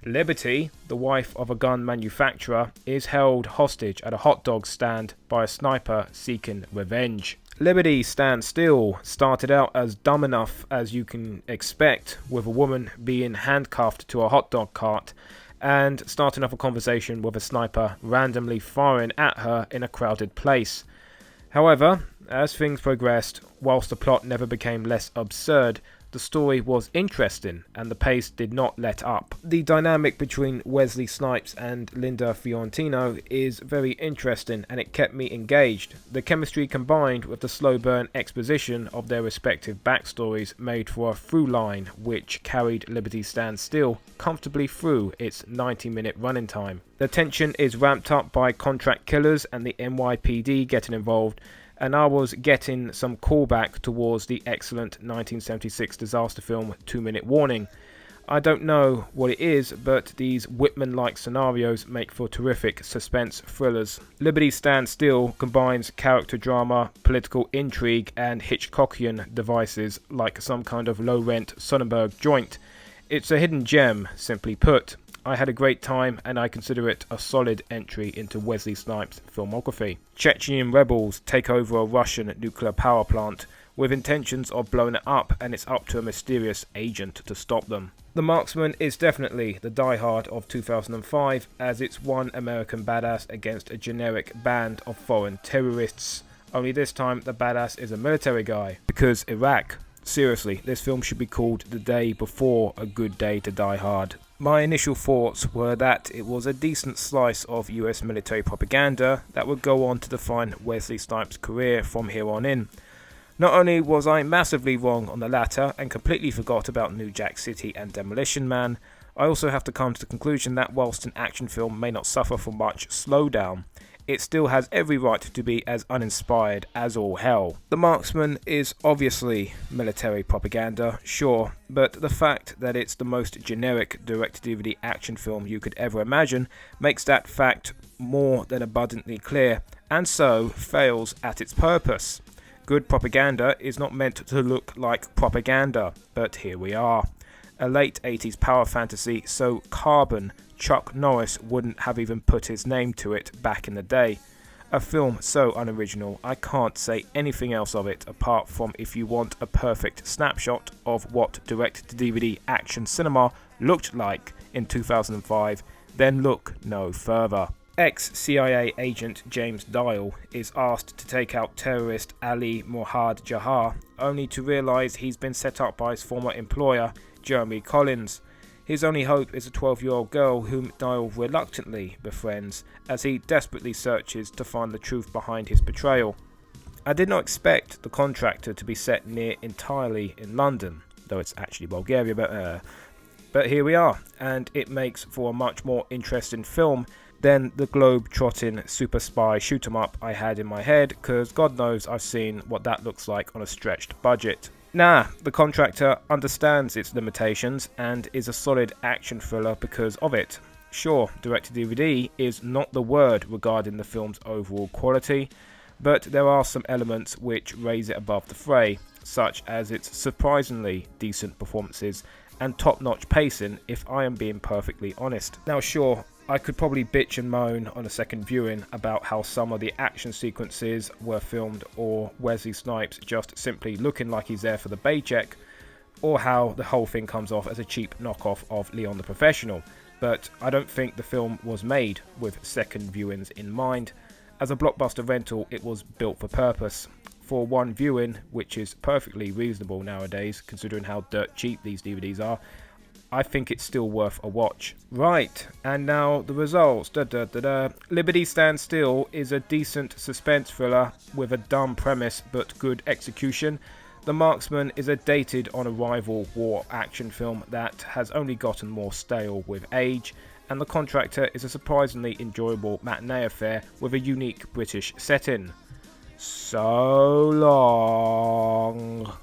Liberty, the wife of a gun manufacturer, is held hostage at a hot dog stand by a sniper seeking revenge. Liberty Stand Still started out as dumb enough as you can expect, with a woman being handcuffed to a hot dog cart and starting off a conversation with a sniper randomly firing at her in a crowded place. However, as things progressed, whilst the plot never became less absurd, the story was interesting and the pace did not let up. The dynamic between Wesley Snipes and Linda Fiorentino is very interesting and it kept me engaged. The chemistry combined with the slow burn exposition of their respective backstories made for a through line which carried Liberty Stand Still comfortably through its 90-minute running time. The tension is ramped up by contract killers and the NYPD getting involved, and I was getting some callback towards the excellent 1976 disaster film 2 Minute Warning. I don't know what it is, but these Whitman-like scenarios make for terrific suspense thrillers. Liberty Stand Still combines character drama, political intrigue, and Hitchcockian devices like some kind of low-rent Sonnenberg joint. It's a hidden gem, simply put. I had a great time and I consider it a solid entry into Wesley Snipes' filmography. Chechen rebels take over a Russian nuclear power plant with intentions of blowing it up, and it's up to a mysterious agent to stop them. The Marksman is definitely the Die Hard of 2005, as it's one American badass against a generic band of foreign terrorists. Only this time the badass is a military guy, because Iraq. Seriously, this film should be called The Day Before A Good Day to Die Hard. My initial thoughts were that it was a decent slice of US military propaganda that would go on to define Wesley Snipes' career from here on in. Not only was I massively wrong on the latter and completely forgot about New Jack City and Demolition Man, I also have to come to the conclusion that whilst an action film may not suffer from much slowdown, it still has every right to be as uninspired as all hell. The Marksman is obviously military propaganda, sure, but the fact that it's the most generic direct-to-DVD action film you could ever imagine makes that fact more than abundantly clear, and so fails at its purpose. Good propaganda is not meant to look like propaganda, but here we are. A late 80s power fantasy so carbon Chuck Norris wouldn't have even put his name to it back in the day. A film so unoriginal, I can't say anything else of it apart from if you want a perfect snapshot of what direct-to-DVD action cinema looked like in 2005, then look no further. Ex-CIA agent James Dial is asked to take out terrorist Ali Mohad Jahar, only to realise he's been set up by his former employer, Jeremy Collins. His only hope is a 12-year-old girl whom Dial reluctantly befriends as he desperately searches to find the truth behind his betrayal. I did not expect The Contractor to be set near entirely in London, though it's actually Bulgaria, but here we are, and it makes for a much more interesting film than the globe-trotting super spy shoot-'em-up I had in my head, because God knows I've seen what that looks like on a stretched budget. The Contractor understands its limitations and is a solid action thriller because of it. Sure, direct-to-DVD is not the word regarding the film's overall quality, but there are some elements which raise it above the fray, such as its surprisingly decent performances and top-notch pacing, if I am being perfectly honest. Now sure, I could probably bitch and moan on a second viewing about how some of the action sequences were filmed, or Wesley Snipes just simply looking like he's there for the paycheck, or how the whole thing comes off as a cheap knockoff of Leon the Professional, but I don't think the film was made with second viewings in mind. As a blockbuster rental, it was built for purpose. For one viewing, which is perfectly reasonable nowadays considering how dirt cheap these DVDs are, I think it's still worth a watch. Right, and now the results. Liberty Stand Still is a decent suspense thriller with a dumb premise but good execution. The Marksman is a dated on arrival war action film that has only gotten more stale with age, and The Contractor is a surprisingly enjoyable matinee affair with a unique British setting. So long.